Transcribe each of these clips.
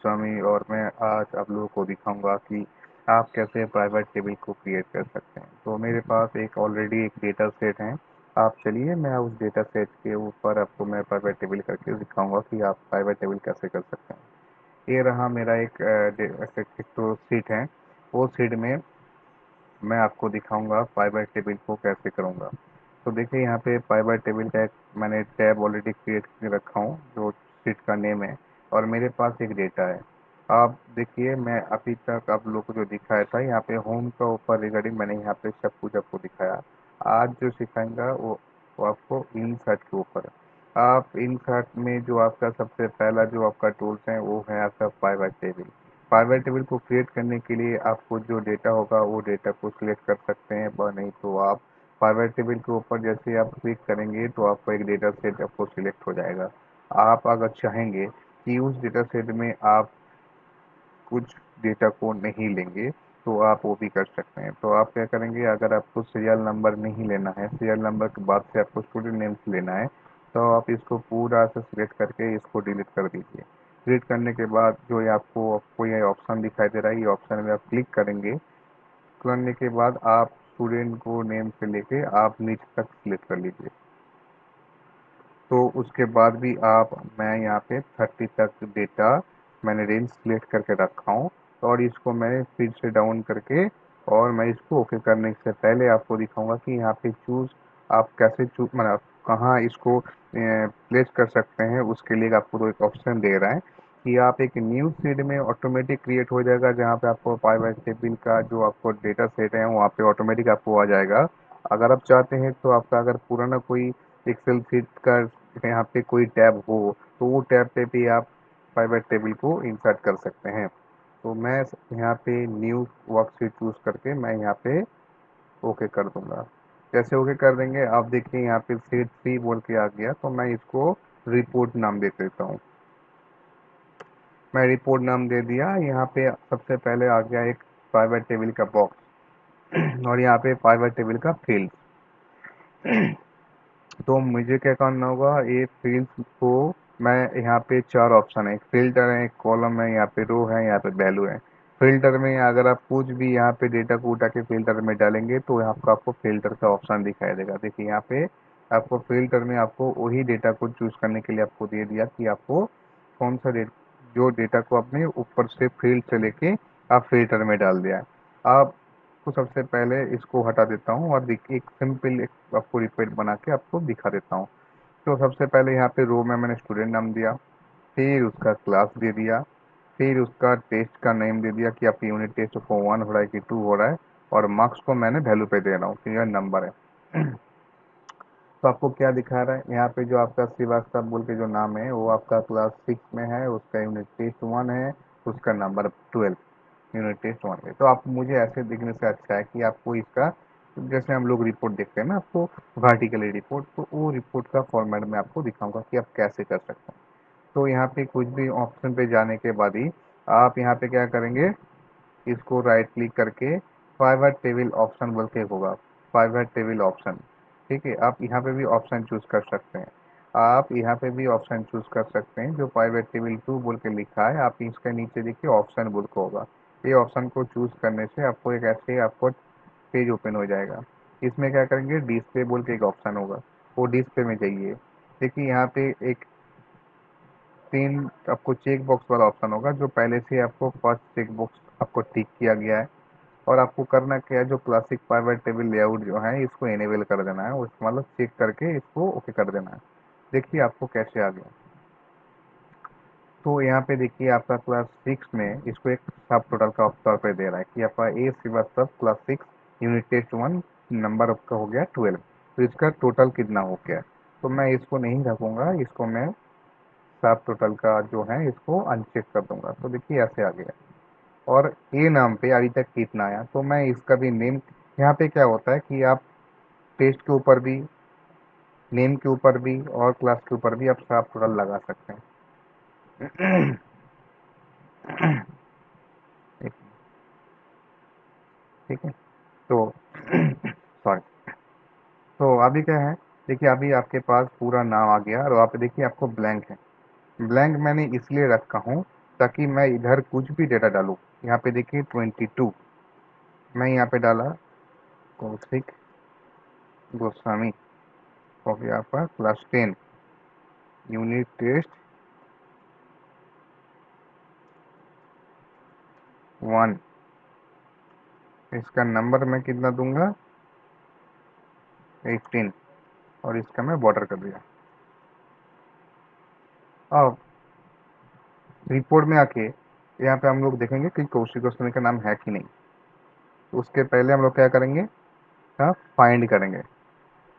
गोस्वामी और मैं आज आप लोगों को दिखाऊंगा कि आप कैसे प्राइवेट टेबल को क्रिएट कर सकते हैं। तो मेरे पास एक ऑलरेडी एक डेटा सेट है। आप चलिए मैं उस डेटा सेट के ऊपर आपको मैं प्राइवेट टेबल करके दिखाऊंगा कि आप प्राइवेट टेबल कैसे कर सकते हैं। ये रहा मेरा एक तो सीट है। वो सीट में मैं आपको दिखाऊंगा पाइवर टेबल को कैसे करूंगा। तो देखिए यहाँ पे पाइवर टेबल का एक मैंने टैब ऑलरेडी क्रिएट करके रखा हूँ जो शीट का नेम है और मेरे पास एक डेटा है। आप देखिए मैं अभी तक आप लोग को जो दिखाया था यहाँ पे होम का ऊपर रिगार्डिंग मैंने यहाँ पे सब कुछ आपको दिखाया। आज जो सिखाऊंगा वो आपको इंसर्ट के ऊपर। आप इंसर्ट में जो आपका सबसे पहला जो आपका टूल्स है वो है आपका पाइवर टेबल। पाइवर टेबल को क्रिएट करने के लिए आपको जो डेटा होगा वो डेटा को सिलेक्ट कर सकते हैं व नहीं तो आप पाइवर टेबल के ऊपर जैसे आप क्लिक करेंगे तो आपको एक डेटा सेट आपको सिलेक्ट हो जाएगा। आप अगर चाहेंगे कि उस डेटा सेट में आप कुछ डेटा को नहीं लेंगे तो आप वो भी कर सकते हैं। तो आप क्या करेंगे, अगर आपको सीरियल नंबर नहीं लेना है, सीरियल नंबर के बाद से आपको स्टूडेंट नेम्स लेना है, तो आप इसको पूरा से सिलेक्ट करके इसको डिलीट कर दीजिए। डिलीट करने के बाद जो ये आपको आपको ये ऑप्शन दिखाई दे रहा है, ये ऑप्शन में आप क्लिक करेंगे। करने के बाद आप स्टूडेंट को नेम से लेके आप नीचे तक सिलेक्ट कर लीजिए। तो उसके बाद भी आप मैं यहाँ पे 30 तक डेटा मैंने रेंज सिलेक्ट करके रखा हूँ और इसको मैंने फिर से डाउन करके और मैं इसको ओके करने से पहले आपको दिखाऊंगा कि यहाँ पे चूज आप कैसे चूज मतलब कहाँ इसको प्लेस कर सकते हैं। उसके लिए आपको तो एक ऑप्शन दे रहा है कि आप एक न्यू सीड में ऑटोमेटिक क्रिएट हो जाएगा जहाँ पे आपको पाइवर टेबल का जो आपको डेटा सेट है वहाँ पे ऑटोमेटिक आपको आ जाएगा। अगर आप चाहते हैं तो आपका अगर पुराना कोई एक्सेल शीट का यहाँ पे कोई टैब हो तो वो टैब पे भी आप पाइवट टेबल को इंसर्ट कर सकते हैं। तो मैं यहाँ पे न्यू वर्कशीट चूज करके मैं यहाँ पे ओके कर दूंगा। जैसे ओके कर देंगे आप देखिए यहाँ पे शीट 3 बोल के आ गया तो मैं इसको रिपोर्ट नाम दे देता हूँ। मैं रिपोर्ट नाम दे दिया। यहाँ पे सबसे पहले आ गया एक पाइवट टेबल का बॉक्स और यहाँ पे पाइवट टेबल का फील्ड। तो मुझे क्या करना होगा, ये फील्ड्स को मैं यहाँ पे 4 ऑप्शन है, एक फिल्टर है, एक कॉलम है, यहाँ पे रो है, यहाँ पे वैल्यू है। फिल्टर में अगर आप कुछ भी यहाँ पे डेटा को उठा के फिल्टर में डालेंगे तो यहाँ पर आपको फिल्टर का ऑप्शन दिखाई देगा। देखिए यहाँ पे आपको फिल्टर में आपको वही डेटा को चूज करने के लिए आपको दे दिया कि आपको कौन सा जो डेटा को आपने ऊपर से फील्ड से लेके आप फिल्टर में डाल दिया है। आप तो सबसे पहले इसको हटा देता हूँ और देखिए एक सिंपल एक आपको रिपीट बना के आपको दिखा देता हूँ। तो सबसे पहले यहाँ पे रो में मैंने स्टूडेंट नाम दिया, फिर उसका क्लास दे दिया, फिर उसका टेस्ट का नेम दे दिया कि आपकी यूनिट टेस्ट को 1 हो रहा है कि 2 हो रहा है और मार्क्स को मैंने वैल्यू पे दे रहा हूँ कि यह नंबर है। तो आपको क्या दिखा रहा है यहाँ पे जो आपका श्रीवास्तव बोल के जो नाम है वो आपका क्लास 6 में है, उसका यूनिट टेस्ट 1 है, उसका नंबर 12 यूनिट टेस्ट 1 है। तो आप मुझे ऐसे देखने से अच्छा है कि आपको इसका जैसे हम लोग रिपोर्ट देखते हैं ना आपको वर्टिकली रिपोर्ट, तो वो रिपोर्ट का फॉर्मेट में आपको दिखाऊंगा कि आप कैसे कर सकते हैं। तो यहाँ पे कुछ भी ऑप्शन पे जाने के बाद ही आप यहाँ पे क्या करेंगे, इसको राइट क्लिक करके पाइवट टेबल ऑप्शन बोल के होगा, पाइवट टेबल ऑप्शन। ठीक है, आप यहाँ पे भी ऑप्शन चूज कर सकते हैं। आप यहाँ पे भी ऑप्शन चूज कर सकते हैं जो पाइवट टेबल 2 बोल के लिखा है, आप इसके नीचे देखिए ऑप्शन बोल के होगा। ये ऑप्शन को चूज करने से आपको एक ऐसे आपको पेज ओपन हो जाएगा। इसमें क्या करेंगे, डिस्प्ले बोल के एक ऑप्शन होगा, वो डिस्प्ले में जाइए। देखिए यहाँ पे एक 3 आपको चेक बॉक्स वाला ऑप्शन होगा जो पहले से आपको फर्स्ट चेक बॉक्स आपको टिक किया गया है और आपको करना क्या है, जो क्लासिक पाइवट टेबल लेआउट जो है इसको इनेबल कर देना है, उस मतलब चेक करके इसको ओके कर देना है। देखिए आपको कैसे आ गया। तो यहाँ पे देखिए आपका क्लास 6 में इसको एक सब टोटल का तौर पे दे रहा है कि आपका A Shrivastava class 6 unit test 1 number आपका हो गया 12। तो इसका टोटल कितना हो गया। तो मैं इसको नहीं रखूंगा, इसको मैं सब टोटल का जो है इसको अनचेक कर दूंगा। तो देखिए ऐसे आ गया और ए नाम पे अभी तक कितना आया। तो मैं इसका भी नेम, यहाँ पे क्या होता है कि आप टेस्ट के ऊपर भी, नेम के ऊपर भी और क्लास के ऊपर भी आप सब टोटल लगा सकते हैं। ठीक है। तो सॉरी। तो अभी क्या है, देखिए अभी आपके पास पूरा नाम आ गया और वहाँ पे देखिए आपको ब्लैंक है। ब्लैंक मैंने इसलिए रखा हूँ ताकि मैं इधर कुछ भी डेटा डालूँ। यहाँ पे देखिए 22 मैं यहाँ पे डाला कौशिक गोस्वामी, हो गया आपका क्लास 10 यूनिट टेस्ट 1। इसका नंबर मैं कितना दूंगा 18 और इसका मैं बॉर्डर कर दिया। अब रिपोर्ट में आके यहाँ पे हम लोग देखेंगे कि कौशिक गोस्वामी का नाम है कि नहीं। तो उसके पहले हम लोग क्या करेंगे, यहाँ फाइंड करेंगे।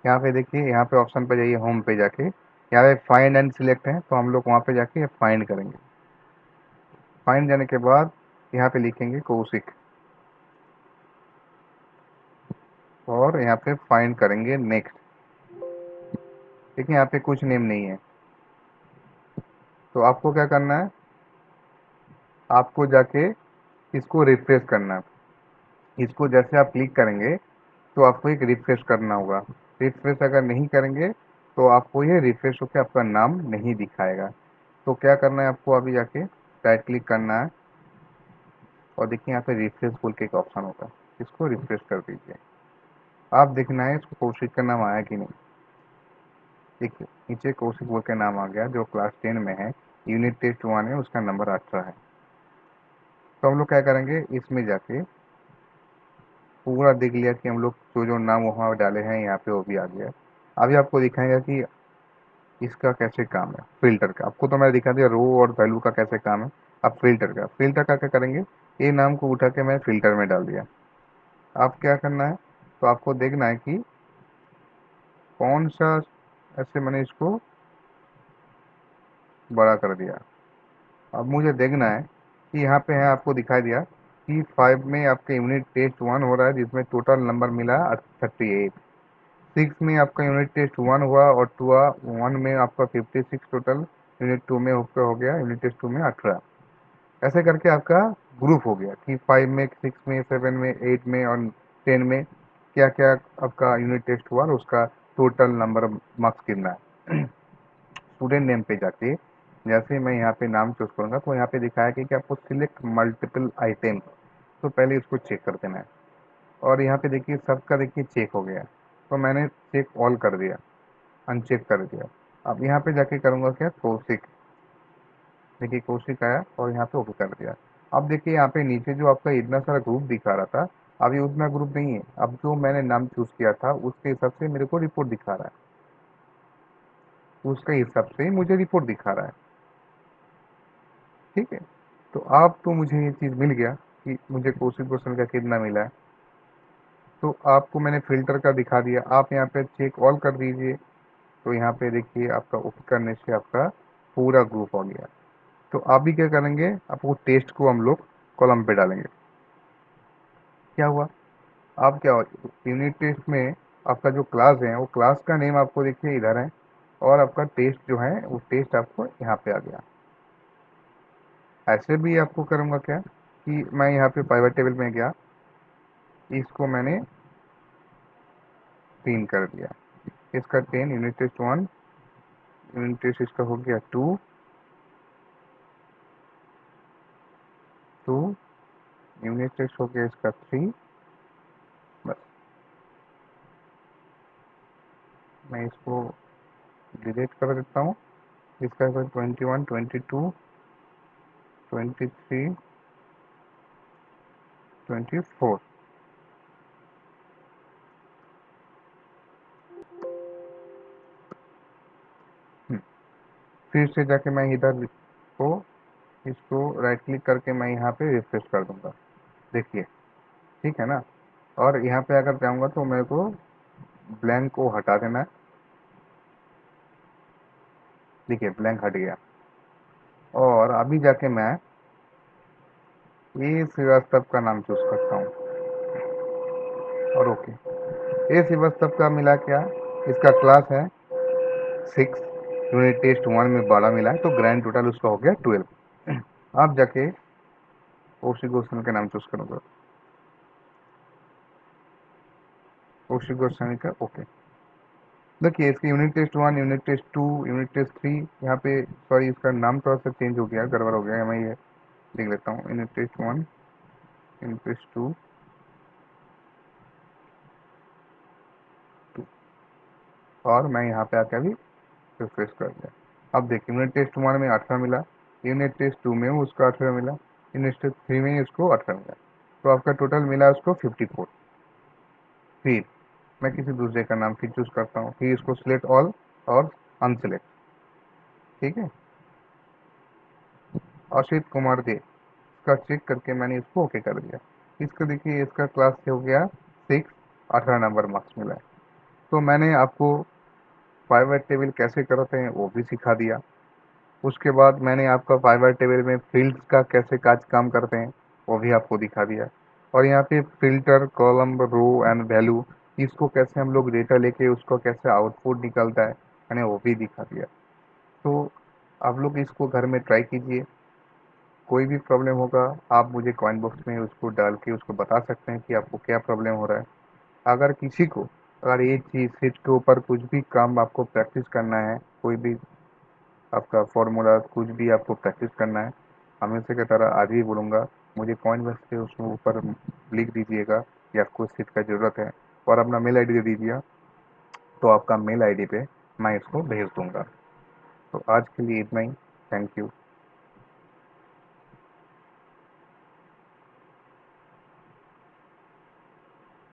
यहाँ पे देखिए, यहाँ पे ऑप्शन पे जाइए, होम पे जाके यहाँ पे फाइंड एंड सिलेक्ट है, तो हम लोग वहाँ पे जाके फाइंड करेंगे। फाइंड जाने के बाद यहाँ पे लिखेंगे कौशिक और यहाँ पे फाइंड करेंगे नेक्स्ट। देखिए यहाँ पे कुछ नेम नहीं है, तो आपको क्या करना है, आपको जाके इसको रिफ्रेश करना है। इसको जैसे आप क्लिक करेंगे तो आपको एक रिफ्रेश करना होगा। रिफ्रेश अगर नहीं करेंगे तो आपको ये रिफ्रेश होकर आपका नाम नहीं दिखाएगा। तो क्या करना है, आपको अभी जाके राइट क्लिक करना है और देखिए यहाँ पे रिफ्रेश बोल के एक ऑप्शन होगा, इसको रिफ्रेश कर दीजिए। आप देखना है इसको कौशिक का नाम आया कि नहीं। देखिए नीचे कौशिक बोल के नाम आ गया, जो क्लास 10 में है, यूनिट टेस्ट 1 है, उसका नंबर 18 है। तो हम लोग क्या करेंगे, इसमें जाके पूरा देख लिया कि हम लोग जो जो नाम वहाँ डाले हैं यहाँ पे वो भी आ गया। अभी आपको दिखाएगा कि इसका कैसे काम है, फिल्टर का। आपको तो मैंने दिखा दिया रो और वैल्यू का कैसे काम है। अब फिल्टर का क्या करेंगे, ये नाम को उठा के मैं फिल्टर में डाल दिया। आप क्या करना है, तो आपको देखना है कि कौन सा, ऐसे मैंने इसको बड़ा कर दिया। अब मुझे देखना है कि यहाँ पे है, आपको दिखाई दिया कि 5 में आपका यूनिट टेस्ट 1 हो रहा है, जिसमें टोटल नंबर मिला 38। 6 में आपका यूनिट टेस्ट 1 हुआ और 1 में आपका 56 टोटल। यूनिट 2 में आपका हो गया यूनिट टेस्ट 2 में 18। ऐसे करके आपका ग्रुप हो गया कि 5 में, 6 में, 7 में, 8 में और 10 में क्या क्या आपका यूनिट टेस्ट हुआ और उसका टोटल नंबर मार्क्स कितना है। स्टूडेंट नेम पे जाके जैसे मैं यहाँ पे नाम चूज करूंगा तो यहाँ पे दिखाया कि आपको सिलेक्ट मल्टीपल आइटम, तो पहले इसको चेक कर देना है। और यहाँ पे देखिए सबका देखिए चेक हो गया, तो मैंने चेक ऑल कर दिया, अनचेक कर दिया। अब यहाँ पे जाके करूँगा क्या, कौशिक। देखिए कौशिक आया और यहाँ पे ओके कर दिया। अब देखिए यहाँ पे नीचे जो आपका इतना सारा ग्रुप दिखा रहा था, अभी उतना ग्रुप नहीं है। अब जो मैंने नाम चूज किया था उसके हिसाब से मेरे को रिपोर्ट दिखा रहा है, उसके हिसाब से ही मुझे रिपोर्ट दिखा रहा है। ठीक है, तो आप तो मुझे ये चीज़ मिल गया कि मुझे कौशिक क्वेश्चन का कितना मिला है। तो आपको मैंने फिल्टर का दिखा दिया, आप यहाँ पे चेक ऑल कर दीजिए। तो यहाँ पे देखिए आपका ओके करने से आपका पूरा ग्रुप हो गया। तो अभी क्या करेंगे, आपको टेस्ट को हम लोग कॉलम पे डालेंगे। क्या हुआ, आप क्या यूनिट टेस्ट में आपका जो क्लास है वो क्लास का नेम आपको देखिए इधर है, और आपका टेस्ट जो है वो टेस्ट आपको यहाँ पे आ गया। ऐसे भी आपको करूँगा क्या कि मैं यहाँ पे पाइवट टेबल में गया, इसको मैंने 3 कर दिया, इसका 10 यूनिट टेस्ट 1, यूनिट टेस्ट इसका हो गया 2 यूनिट टेस्ट हो गया इसका 3। बस मैं इसको डिलीट कर देता हूँ। इसका 21, 22, 23, 24। फिर से जाके मैं इधर को इसको राइट क्लिक करके मैं यहाँ पे रिफ्रेश कर दूंगा। देखिए ठीक है ना। और यहाँ पे अगर जाऊँगा तो मेरे को ब्लैंक को हटा देना है। देखिए ब्लैंक हट गया। और अभी जाके मैं ए श्रीवास्तव का नाम चूज करता हूँ और ओके। ए श्रीवास्तव का मिला क्या, इसका क्लास है 6, यूनिट टेस्ट 1 में 12 मिला है, तो ग्रैंड टोटल उसका हो गया 12। आप जाके कौशिक गोस्वामी का नाम चूज करूँगा, कौशिक गोस्वामी का ओके। देखिए इसकी unit test 1, unit test 2, unit test 3, यहाँ पे सॉरी इसका नाम थोड़ा सा चेंज हो गया, गड़बड़ हो गया मैं ये लिख लेता हूँ यूनिट टेस्ट 1, यूनिट टेस्ट 2, और मैं यहाँ पे आके अभी रिफ्रेश कर दिया। अब देखिए यूनिट टेस्ट 1 में 18 मिला, यूनिट टेस्ट 2 में उसको 18 मिला, यूनिट टेस्ट 3 में उसको 18 मिला, तो आपका टोटल मिला उसको 54। फिर मैं किसी दूसरे का नाम फिर चूज करता हूँ, फिर इसको सिलेक्ट ऑल और अनसिलेक्ट। ठीक है, अशित कुमार दे, इसका चेक करके मैंने इसको ओके कर दिया। इसका देखिए इसका क्लास हो गया 6, 18 नंबर मार्क्स मिला है। तो मैंने आपको पाइवट टेबल कैसे करते हैं वो भी सिखा दिया। उसके बाद मैंने आपका पाइवट टेबल में फील्ड्स का कैसे काम करते हैं वो भी आपको दिखा दिया। और यहाँ पे filter column row and value, इसको कैसे हम लोग डेटा लेके उसको कैसे आउटपुट निकलता है मैंने वो भी दिखा दिया। तो आप लोग इसको घर में ट्राई कीजिए। कोई भी प्रॉब्लम होगा आप मुझे कमेंट बॉक्स में उसको डाल के उसको बता सकते हैं कि आपको क्या प्रॉब्लम हो रहा है। अगर किसी को अगर ये चीज़ सीट के ऊपर कुछ भी काम आपको प्रैक्टिस करना है, कोई भी आपका फॉर्मूला कुछ भी आपको प्रैक्टिस करना है, हमेशा की तरह आज ही बोलूँगा, मुझे कमेंट बॉक्स से उसमें ऊपर लिख दीजिएगा कि आपको सीट का ज़रूरत है, और अपना मेल आईडी दे दीजिए, तो आपका मेल आईडी पे मैं इसको भेज दूँगा। तो आज के लिए इतना ही। Thank you.